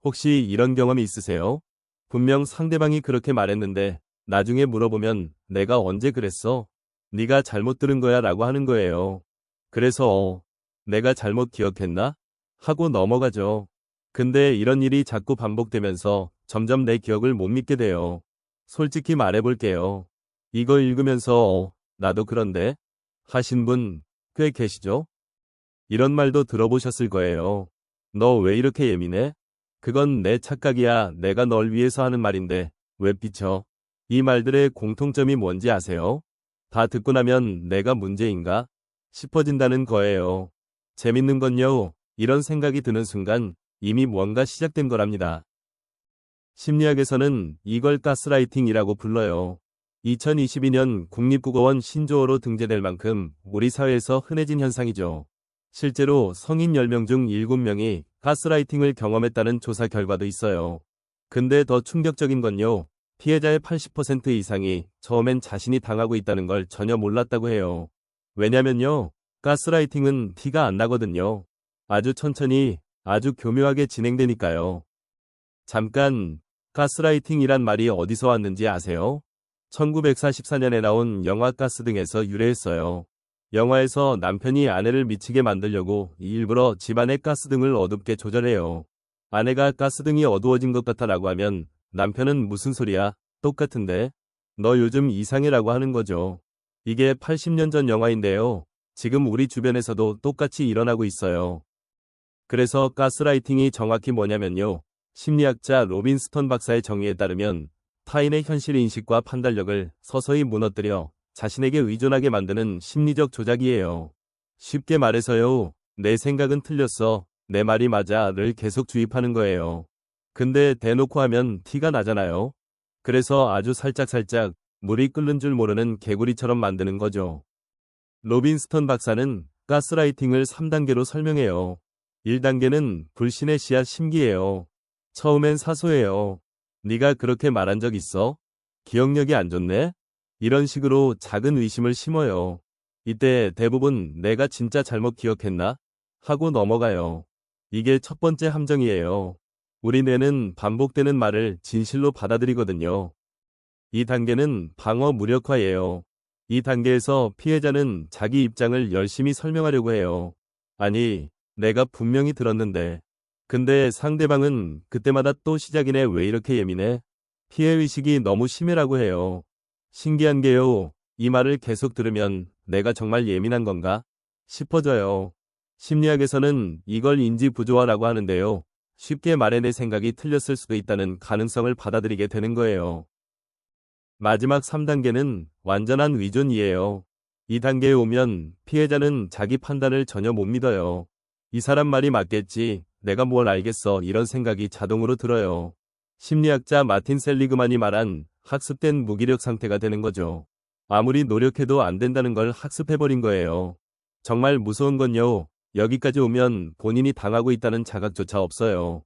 혹시 이런 경험이 있으세요? 분명 상대방이 그렇게 말했는데 나중에 물어보면 내가 언제 그랬어? 네가 잘못 들은 거야 라고 하는 거예요. 그래서 내가 잘못 기억했나? 하고 넘어가죠. 근데 이런 일이 자꾸 반복되면서 점점 내 기억을 못 믿게 돼요. 솔직히 말해볼게요. 이거 읽으면서 나도 그런데 하신 분 꽤 계시죠? 이런 말도 들어보셨을 거예요. 너 왜 이렇게 예민해? 그건 내 착각이야. 내가 널 위해서 하는 말인데 왜 삐쳐? 이 말들의 공통점이 뭔지 아세요? 다 듣고 나면 내가 문제인가? 싶어진다는 거예요. 재밌는 건요. 이런 생각이 드는 순간 이미 뭔가 시작된 거랍니다. 심리학에서는 이걸 가스라이팅이라고 불러요. 2022년 국립국어원 신조어로 등재될 만큼 우리 사회에서 흔해진 현상이죠. 실제로 성인 10명 중 7명이 가스라이팅을 경험했다는 조사 결과도 있어요. 근데 더 충격적인 건요. 피해자의 80% 이상이 처음엔 자신이 당하고 있다는 걸 전혀 몰랐다고 해요. 왜냐면요. 가스라이팅은 티가 안 나거든요. 아주 천천히, 아주 교묘하게 진행되니까요. 잠깐, 가스라이팅이란 말이 어디서 왔는지 아세요? 1944년에 나온 영화 가스 등에서 유래했어요. 영화에서 남편이 아내를 미치게 만들려고 일부러 집안의 가스등을 어둡게 조절해요. 아내가 가스등이 어두워진 것 같아라고 하면 남편은 무슨 소리야? 똑같은데? 너 요즘 이상해라고 하는 거죠. 이게 80년 전 영화인데요. 지금 우리 주변에서도 똑같이 일어나고 있어요. 그래서 가스라이팅이 정확히 뭐냐면요. 심리학자 로빈스턴 박사의 정의에 따르면 타인의 현실 인식과 판단력을 서서히 무너뜨려 자신에게 의존하게 만드는 심리적 조작이에요. 쉽게 말해서요. 내 생각은 틀렸어. 내 말이 맞아를 계속 주입하는 거예요. 근데 대놓고 하면 티가 나잖아요. 그래서 아주 살짝살짝 물이 끓는 줄 모르는 개구리처럼 만드는 거죠. 로빈스턴 박사는 가스라이팅을 3단계로 설명해요. 1단계는 불신의 씨앗 심기예요. 처음엔 사소해요. 네가 그렇게 말한 적 있어? 기억력이 안 좋네? 이런 식으로 작은 의심을 심어요. 이때 대부분 내가 진짜 잘못 기억했나? 하고 넘어가요. 이게 첫 번째 함정이에요. 우리 뇌는 반복되는 말을 진실로 받아들이거든요. 이 단계는 방어 무력화예요. 이 단계에서 피해자는 자기 입장을 열심히 설명하려고 해요. 아니, 내가 분명히 들었는데. 근데 상대방은 그때마다 또 시작이네 왜 이렇게 예민해? 피해의식이 너무 심해라고 해요. 신기한 게요. 이 말을 계속 들으면 내가 정말 예민한 건가? 싶어져요. 심리학에서는 이걸 인지부조화라고 하는데요. 쉽게 말해 내 생각이 틀렸을 수도 있다는 가능성을 받아들이게 되는 거예요. 마지막 3단계는 완전한 위존이에요. 이 단계에 오면 피해자는 자기 판단을 전혀 못 믿어요. 이 사람 말이 맞겠지. 내가 뭘 알겠어. 이런 생각이 자동으로 들어요. 심리학자 마틴 셀리그만이 말한 학습된 무기력 상태가 되는 거죠. 아무리 노력해도 안 된다는 걸 학습해버린 거예요. 정말 무서운 건요. 여기까지 오면 본인이 당하고 있다는 자각조차 없어요.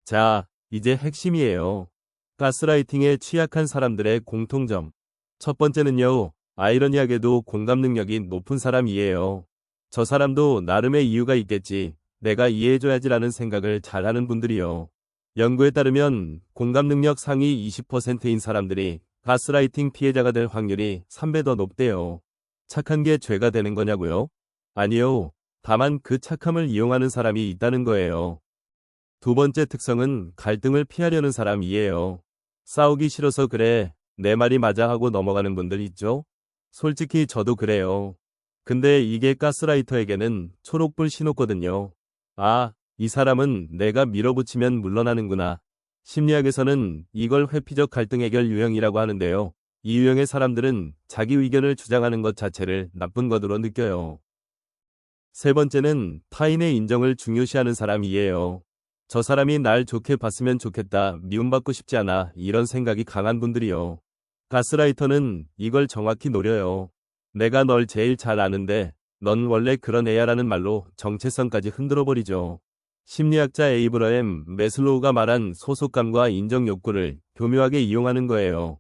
자, 이제 핵심이에요. 가스라이팅에 취약한 사람들의 공통점. 첫 번째는요. 아이러니하게도 공감 능력이 높은 사람이에요. 저 사람도 나름의 이유가 있겠지. 내가 이해해줘야지라는 생각을 잘하는 분들이요. 연구에 따르면 공감 능력 상위 20%인 사람들이 가스라이팅 피해자가 될 확률이 3배 더 높대요. 착한 게 죄가 되는 거냐고요? 아니요. 다만 그 착함을 이용하는 사람이 있다는 거예요. 두 번째 특성은 갈등을 피하려는 사람이에요. 싸우기 싫어서 그래. 내 말이 맞아 하고 넘어가는 분들 있죠? 솔직히 저도 그래요. 근데 이게 가스라이터에게는 초록불 신호거든요. 아, 이 사람은 내가 밀어붙이면 물러나는구나. 심리학에서는 이걸 회피적 갈등 해결 유형이라고 하는데요. 이 유형의 사람들은 자기 의견을 주장하는 것 자체를 나쁜 것으로 느껴요. 세 번째는 타인의 인정을 중요시하는 사람이에요. 저 사람이 날 좋게 봤으면 좋겠다, 미움받고 싶지 않아, 이런 생각이 강한 분들이요. 가스라이터는 이걸 정확히 노려요. 내가 널 제일 잘 아는데 넌 원래 그런 애야라는 말로 정체성까지 흔들어버리죠. 심리학자 에이브러햄 매슬로우가 말한 소속감과 인정 욕구를 교묘하게 이용하는 거예요.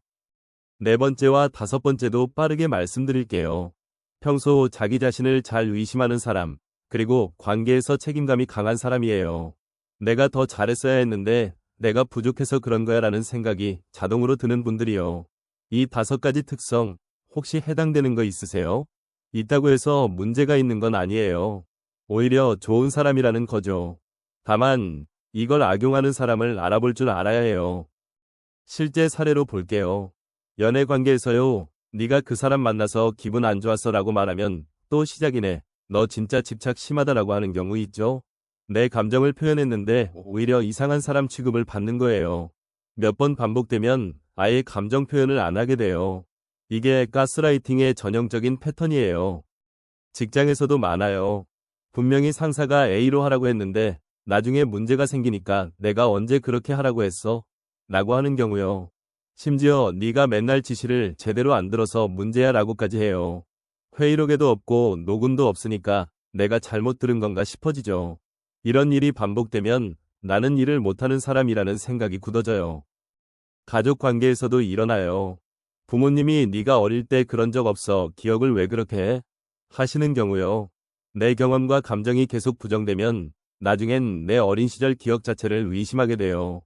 네 번째와 다섯 번째도 빠르게 말씀드릴게요. 평소 자기 자신을 잘 의심하는 사람, 그리고 관계에서 책임감이 강한 사람이에요. 내가 더 잘했어야 했는데 내가 부족해서 그런 거야 라는 생각이 자동으로 드는 분들이요. 이 5가지 특성 혹시 해당되는 거 있으세요? 있다고 해서 문제가 있는 건 아니에요. 오히려 좋은 사람이라는 거죠. 다만 이걸 악용하는 사람을 알아볼 줄 알아야 해요. 실제 사례로 볼게요. 연애 관계에서요. 네가 그 사람 만나서 기분 안 좋았어 라고 말하면 또 시작이네. 너 진짜 집착 심하다라고 하는 경우 있죠? 내 감정을 표현했는데 오히려 이상한 사람 취급을 받는 거예요. 몇 번 반복되면 아예 감정 표현을 안 하게 돼요. 이게 가스라이팅의 전형적인 패턴이에요. 직장에서도 많아요. 분명히 상사가 A로 하라고 했는데 나중에 문제가 생기니까 내가 언제 그렇게 하라고 했어? 라고 하는 경우요. 심지어 네가 맨날 지시를 제대로 안 들어서 문제야 라고까지 해요. 회의록에도 없고 녹음도 없으니까 내가 잘못 들은 건가 싶어지죠. 이런 일이 반복되면 나는 일을 못하는 사람이라는 생각이 굳어져요. 가족 관계에서도 일어나요. 부모님이 네가 어릴 때 그런 적 없어 기억을 왜 그렇게 해? 하시는 경우요. 내 경험과 감정이 계속 부정되면 나중엔 내 어린 시절 기억 자체를 의심하게 돼요.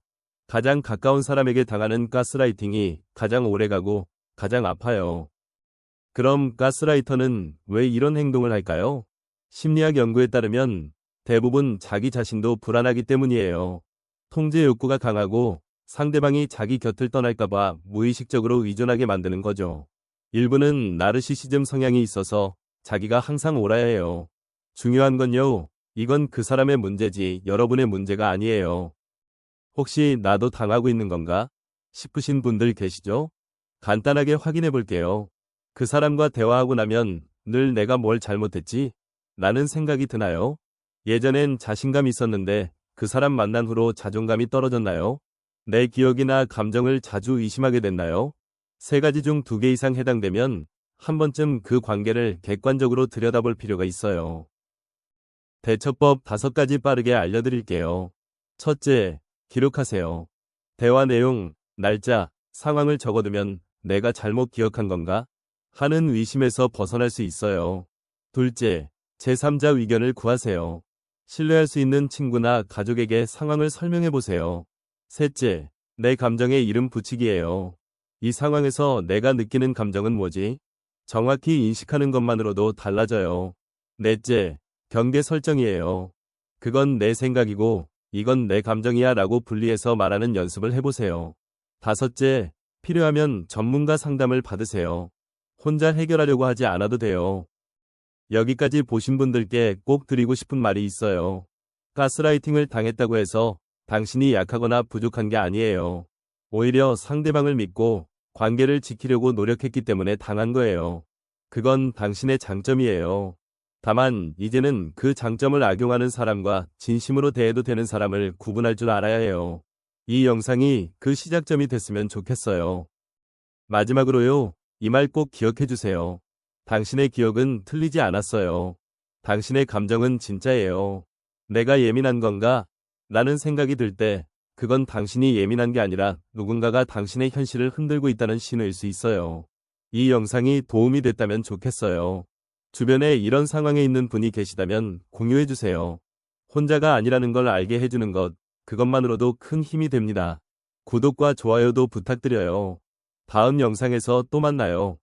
가장 가까운 사람에게 당하는 가스라이팅이 가장 오래가고 가장 아파요. 그럼 가스라이터는 왜 이런 행동을 할까요? 심리학 연구에 따르면 대부분 자기 자신도 불안하기 때문이에요. 통제 욕구가 강하고 상대방이 자기 곁을 떠날까봐 무의식적으로 의존하게 만드는 거죠. 일부는 나르시시즘 성향이 있어서 자기가 항상 옳아야 해요. 중요한 건요, 이건 그 사람의 문제지 여러분의 문제가 아니에요. 혹시 나도 당하고 있는 건가? 싶으신 분들 계시죠? 간단하게 확인해 볼게요. 그 사람과 대화하고 나면 늘 내가 뭘 잘못했지? 라는 생각이 드나요? 예전엔 자신감이 있었는데 그 사람 만난 후로 자존감이 떨어졌나요? 내 기억이나 감정을 자주 의심하게 됐나요? 3가지 중 2개 이상 해당되면 한 번쯤 그 관계를 객관적으로 들여다볼 필요가 있어요. 대처법 5가지 빠르게 알려드릴게요. 첫째, 기록하세요. 대화 내용, 날짜, 상황을 적어두면 내가 잘못 기억한 건가? 하는 의심에서 벗어날 수 있어요. 둘째, 제3자 의견을 구하세요. 신뢰할 수 있는 친구나 가족에게 상황을 설명해 보세요. 셋째, 내 감정에 이름 붙이기예요. 이 상황에서 내가 느끼는 감정은 뭐지? 정확히 인식하는 것만으로도 달라져요. 넷째, 경계 설정이에요. 그건 내 생각이고 이건 내 감정이야 라고 분리해서 말하는 연습을 해보세요. 다섯째, 필요하면 전문가 상담을 받으세요. 혼자 해결하려고 하지 않아도 돼요. 여기까지 보신 분들께 꼭 드리고 싶은 말이 있어요. 가스라이팅을 당했다고 해서 당신이 약하거나 부족한 게 아니에요. 오히려 상대방을 믿고 관계를 지키려고 노력했기 때문에 당한 거예요. 그건 당신의 장점이에요. 다만 이제는 그 장점을 악용하는 사람과 진심으로 대해도 되는 사람을 구분할 줄 알아야 해요. 이 영상이 그 시작점이 됐으면 좋겠어요. 마지막으로요, 이 말 꼭 기억해 주세요. 당신의 기억은 틀리지 않았어요. 당신의 감정은 진짜예요. 내가 예민한 건가? 라는 생각이 들 때 그건 당신이 예민한 게 아니라 누군가가 당신의 현실을 흔들고 있다는 신호일 수 있어요. 이 영상이 도움이 됐다면 좋겠어요. 주변에 이런 상황에 있는 분이 계시다면 공유해 주세요. 혼자가 아니라는 걸 알게 해주는 것, 그것만으로도 큰 힘이 됩니다. 구독과 좋아요도 부탁드려요. 다음 영상에서 또 만나요.